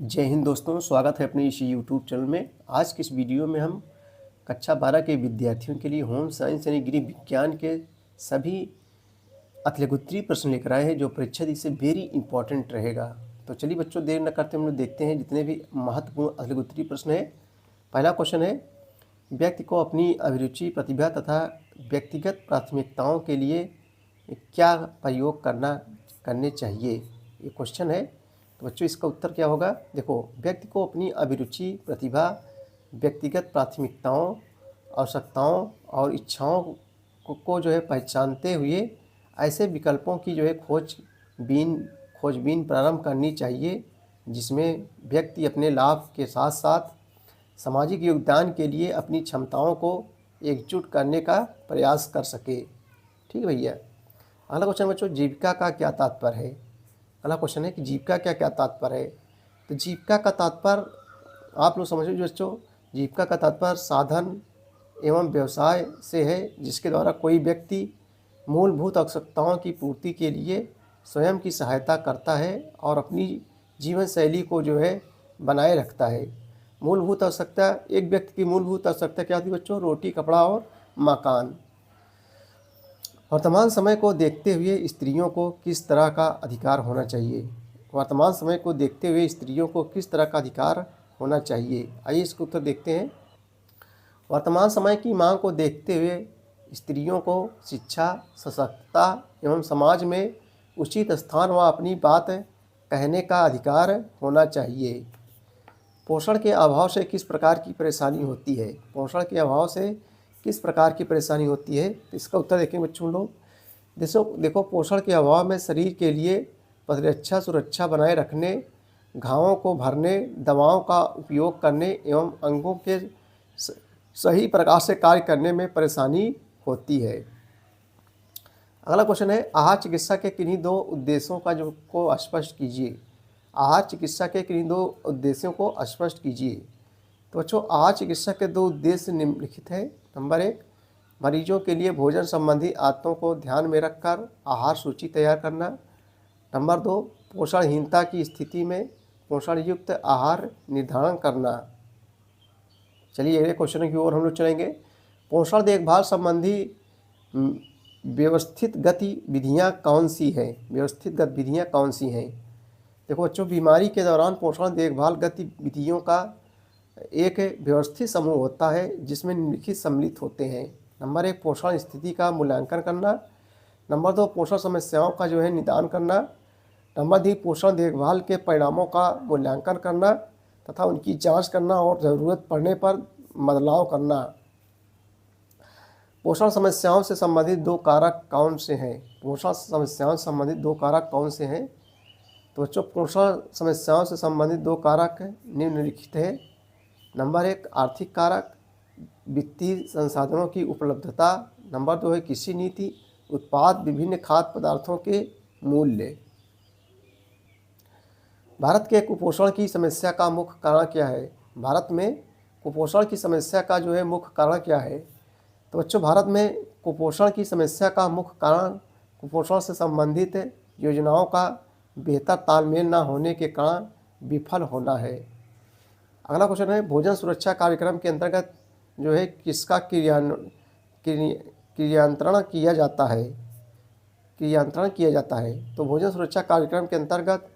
जय हिंद दोस्तों, स्वागत है अपने इस यूट्यूब चैनल में। आज के इस वीडियो में हम कक्षा 12 के विद्यार्थियों के लिए होम साइंस यानी गृह विज्ञान के सभी अतलगुत्री प्रश्न लेकर आए हैं जो परीक्षा दी से वेरी इंपॉर्टेंट रहेगा। तो चलिए बच्चों, देर न करते हम लोग देखते हैं जितने भी महत्वपूर्ण अतलगुत्री प्रश्न है। पहला क्वेश्चन है, व्यक्ति को अपनी अभिरुचि, प्रतिभा तथा व्यक्तिगत प्राथमिकताओं के लिए क्या प्रयोग करने चाहिए, ये क्वेश्चन है। तो बच्चों इसका उत्तर क्या होगा? देखो, व्यक्ति को अपनी अभिरुचि, प्रतिभा, व्यक्तिगत प्राथमिकताओं, आवश्यकताओं और इच्छाओं को जो है पहचानते हुए ऐसे विकल्पों की जो है खोजबीन प्रारंभ करनी चाहिए जिसमें व्यक्ति अपने लाभ के साथ साथ सामाजिक योगदान के लिए अपनी क्षमताओं को एकजुट करने का प्रयास कर सके। ठीक है भैया। अगला क्वेश्चन बच्चों, जीविका का क्या तात्पर्य है? अगला क्वेश्चन है कि जीविका क्या तात्पर्य है। तो जीविका का तात्पर्य आप लोग समझो बच्चों, जीविका का तात्पर्य साधन एवं व्यवसाय से है जिसके द्वारा कोई व्यक्ति मूलभूत आवश्यकताओं की पूर्ति के लिए स्वयं की सहायता करता है और अपनी जीवन शैली को जो है बनाए रखता है। मूलभूत आवश्यकता, एक व्यक्ति की मूलभूत आवश्यकता क्या होती है बच्चों? रोटी, कपड़ा और मकान। वर्तमान समय को देखते हुए स्त्रियों को किस तरह का अधिकार होना चाहिए? वर्तमान समय को देखते हुए स्त्रियों को किस तरह का अधिकार होना चाहिए? आइए इसका उत्तर देखते हैं। वर्तमान समय की मांग को देखते हुए स्त्रियों को शिक्षा, सशक्तता एवं समाज में उचित स्थान व अपनी बात कहने का अधिकार होना चाहिए। पोषण के अभाव से किस प्रकार की परेशानी होती है? पोषण के अभाव से किस प्रकार की परेशानी होती है? तो इसका उत्तर देखें बच्चों लोग। देखो, पोषण के अभाव में शरीर के लिए प्रतिरक्षा सुरक्षा बनाए रखने, घावों को भरने, दवाओं का उपयोग करने एवं अंगों के सही प्रकार से कार्य करने में परेशानी होती है। अगला क्वेश्चन है, आहार चिकित्सा के किन्हीं दो उद्देश्यों को स्पष्ट कीजिए। आहार चिकित्सा के किन्हीं दो उद्देश्यों को स्पष्ट कीजिए। तो बच्चों, आहार चिकित्सा के दो उद्देश्य निम्नलिखित है। नंबर 1, मरीजों के लिए भोजन संबंधी आदतों को ध्यान में रखकर आहार सूची तैयार करना। नंबर 2, पोषणहीनता की स्थिति में पोषण युक्त आहार निर्धारण करना। चलिए अगले क्वेश्चन की ओर हम लोग चलेंगे। पोषण देखभाल संबंधी व्यवस्थित गतिविधियाँ कौन सी हैं? व्यवस्थित गतिविधियाँ कौन सी हैं? देखो बच्चों, बीमारी के दौरान पोषण देखभाल गतिविधियों का एक व्यवस्थित समूह होता है जिसमें निम्नलिखित सम्मिलित होते हैं। नंबर 1, पोषण स्थिति का मूल्यांकन करना। नंबर 2, पोषण समस्याओं का जो है निदान करना। नंबर 3, पोषण देखभाल के परिणामों का मूल्यांकन करना तथा उनकी जांच करना और ज़रूरत पड़ने पर बदलाव करना। पोषण समस्याओं से संबंधित दो कारक कौन से हैं? पोषण समस्याओं से संबंधित दो कारक कौन से हैं? तो बच्चों, पोषण समस्याओं से संबंधित दो कारक निम्नलिखित हैं। नंबर 1, आर्थिक कारक, वित्तीय संसाधनों की उपलब्धता। नंबर 2 है कृषि नीति, उत्पाद, विभिन्न खाद्य पदार्थों के मूल्य। भारत के कुपोषण की समस्या का मुख्य कारण क्या है? भारत में कुपोषण की समस्या का जो है मुख्य कारण क्या है? तो बच्चों, भारत में कुपोषण की समस्या का मुख्य कारण कुपोषण से संबंधित योजनाओं का बेहतर तालमेल न होने के कारण विफल होना है। अगला क्वेश्चन है, भोजन सुरक्षा कार्यक्रम के अंतर्गत जो है किसका क्रियांतरण किया जाता है? तो भोजन सुरक्षा कार्यक्रम के अंतर्गत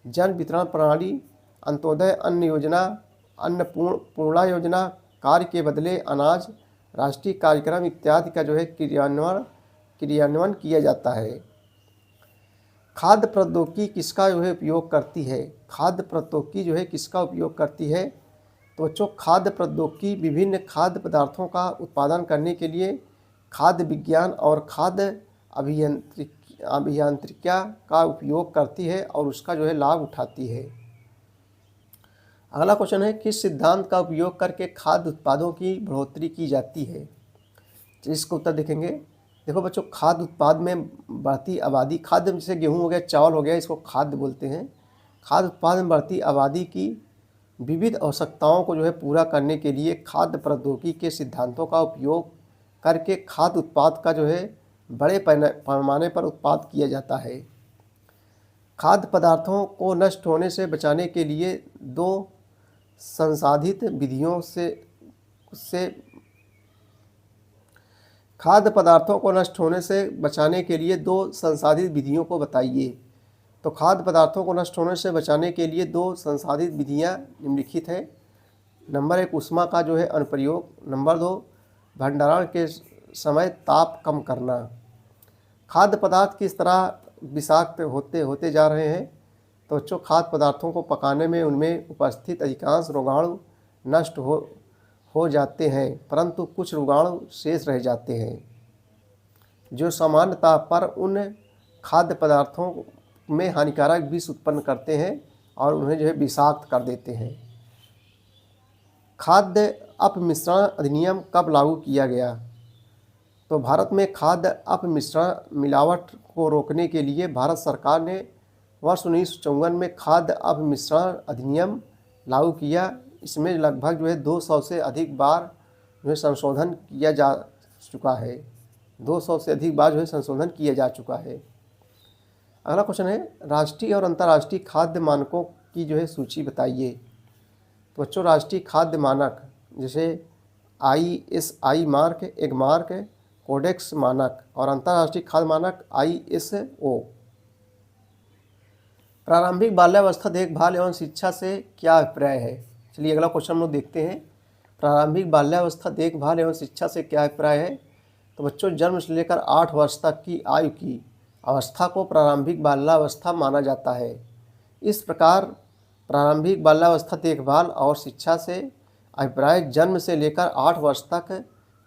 जन वितरण प्रणाली, अंत्योदय अन्न योजना, अन्नपूर्णा योजना, कार्य के बदले अनाज, राष्ट्रीय कार्यक्रम इत्यादि का जो है क्रियान्वयन किया जाता है। खाद्य प्रौद्योगिकी किसका जो है उपयोग करती है? खाद्य प्रौद्योगिकी जो है किसका उपयोग करती है? तो बच्चों, खाद्य प्रौद्योगिकी विभिन्न खाद्य पदार्थों का उत्पादन करने के लिए खाद्य विज्ञान और खाद्य अभियांत्रिका का उपयोग करती है और उसका जो है लाभ उठाती है। अगला क्वेश्चन है, किस सिद्धांत का उपयोग करके खाद्य उत्पादों की बढ़ोतरी की जाती है? इसका उत्तर देखेंगे। देखो बच्चों, खाद्य उत्पाद में बढ़ती आबादी, खाद्य जैसे गेहूँ हो गया, चावल हो गया, इसको खाद्य बोलते हैं। खाद्य उत्पाद में बढ़ती आबादी की विविध आवश्यकताओं को जो है पूरा करने के लिए खाद्य प्रौद्योगिकी के सिद्धांतों का उपयोग करके खाद्य उत्पाद का जो है बड़े पैमाने पर उत्पाद किया जाता है। खाद्य पदार्थों को नष्ट होने से बचाने के लिए दो संसाधित विधियों से खाद्य पदार्थों को नष्ट होने से बचाने के लिए दो संसाधित विधियों को बताइए। तो खाद्य पदार्थों को नष्ट होने से बचाने के लिए दो संसाधित विधियाँ निम्नलिखित हैं। नंबर 1 ऊष्मा का जो है अनुप्रयोग। नंबर 2 भंडारण के समय ताप कम करना। खाद्य पदार्थ किस तरह विषाक्त होते जा रहे हैं? तो बच्चों, खाद्य पदार्थों को पकाने में उनमें उपस्थित अधिकांश रोगाणु नष्ट हो जाते हैं, परंतु कुछ रोगाणु शेष रह जाते हैं जो सामान्य ताप पर उन खाद्य पदार्थों में हानिकारक विष उत्पन्न करते हैं और उन्हें जो है विषाक्त कर देते हैं। खाद्य अपमिश्रण अधिनियम कब लागू किया गया? तो भारत में खाद्य अपमिश्रण मिलावट को रोकने के लिए भारत सरकार ने वर्ष 1954 में खाद्य अपमिश्रण अधिनियम लागू किया। इसमें लगभग जो है 200 से अधिक बार जो है संशोधन किया जा चुका है। 200 से अधिक बार जो है संशोधन किया जा चुका है। अगला क्वेश्चन है, राष्ट्रीय और अंतर्राष्ट्रीय खाद्य मानकों की जो है सूची बताइए। तो बच्चों, राष्ट्रीय खाद्य मानक जैसे ISI mark, Agmark, codex मानक और अंतर्राष्ट्रीय खाद्य मानक ISO। प्रारंभिक बाल्यावस्था देखभाल एवं शिक्षा से क्या अभिप्राय है? चलिए अगला क्वेश्चन हम लोग देखते हैं। प्रारंभिक बाल्यावस्था देखभाल एवं शिक्षा से क्या अभिप्राय है? तो बच्चों, जन्म से लेकर 8 वर्ष तक की आयु की अवस्था को प्रारंभिक बाल्यावस्था माना जाता है। इस प्रकार प्रारंभिक बाल्यावस्था देखभाल और शिक्षा से अभिप्राय जन्म से लेकर 8 वर्ष तक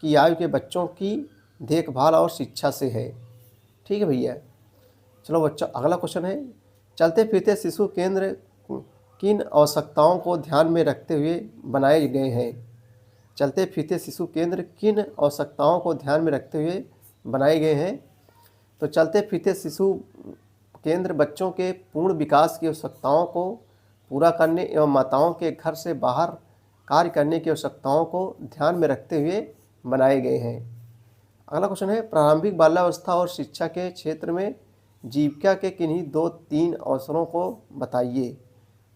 की आयु के बच्चों की देखभाल और शिक्षा से है। ठीक है भैया। चलो बच्चों, अगला क्वेश्चन है, चलते फिरते शिशु केंद्र किन आवश्यकताओं को ध्यान में रखते हुए बनाए गए हैं? चलते फिरते शिशु केंद्र किन आवश्यकताओं को ध्यान में रखते हुए बनाए गए हैं? तो चलते फिरते शिशु केंद्र बच्चों के पूर्ण विकास की आवश्यकताओं को पूरा करने एवं माताओं के घर से बाहर कार्य करने की आवश्यकताओं को ध्यान में रखते हुए बनाए गए हैं। अगला क्वेश्चन है, प्रारंभिक बाल्यावस्था और शिक्षा के क्षेत्र में जीविका के किन्हीं 2-3 अवसरों को बताइए।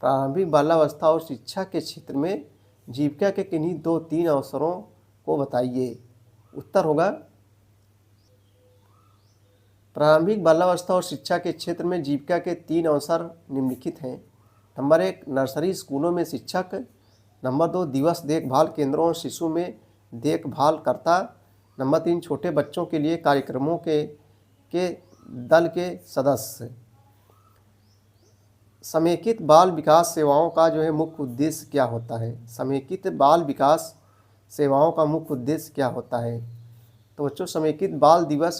प्रारंभिक बाल्यावस्था और शिक्षा के क्षेत्र में जीविका के किन्हीं 2-3 अवसरों को बताइए। उत्तर होगा, प्रारंभिक बाल्यावस्था और शिक्षा के क्षेत्र में जीविका के 3 अवसर निम्नलिखित हैं। नंबर 1 नर्सरी स्कूलों में शिक्षक। नंबर 2 दिवस देखभाल केंद्रों और शिशु में देखभाल करता। नंबर 3 छोटे बच्चों के लिए कार्यक्रमों के दल के सदस्य। समेकित बाल विकास सेवाओं का जो है मुख्य उद्देश्य क्या होता है? समेकित बाल विकास सेवाओं का मुख्य उद्देश्य क्या होता है? तो बच्चों, समेकित बाल दिवस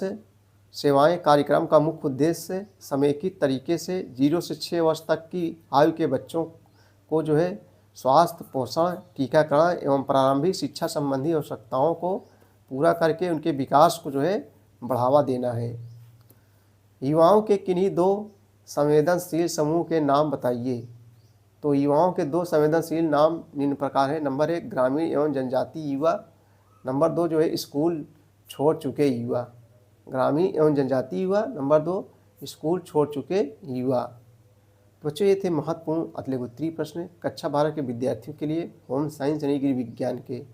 सेवाएं कार्यक्रम का मुख्य उद्देश्य समेकित तरीके से 0 से 6 वर्ष तक की आयु के बच्चों को जो है स्वास्थ्य, पोषण, टीकाकरण एवं प्रारंभिक शिक्षा संबंधी आवश्यकताओं को पूरा करके उनके विकास को जो है बढ़ावा देना है। युवाओं के किन्हीं 2 संवेदनशील समूह के नाम बताइए। तो युवाओं के 2 संवेदनशील नाम निम्न प्रकार हैं। नंबर 1 ग्रामीण एवं जनजातीय युवा। नंबर 2 जो है स्कूल छोड़ चुके युवा। ग्रामीण एवं जनजातीय युवा। नंबर 2 स्कूल छोड़ चुके युवा। तो बच्चों, ये थे महत्वपूर्ण अतुल्य उत्तरीय प्रश्न कक्षा 12 के विद्यार्थियों के लिए होम साइंस यानी गृह विज्ञान के।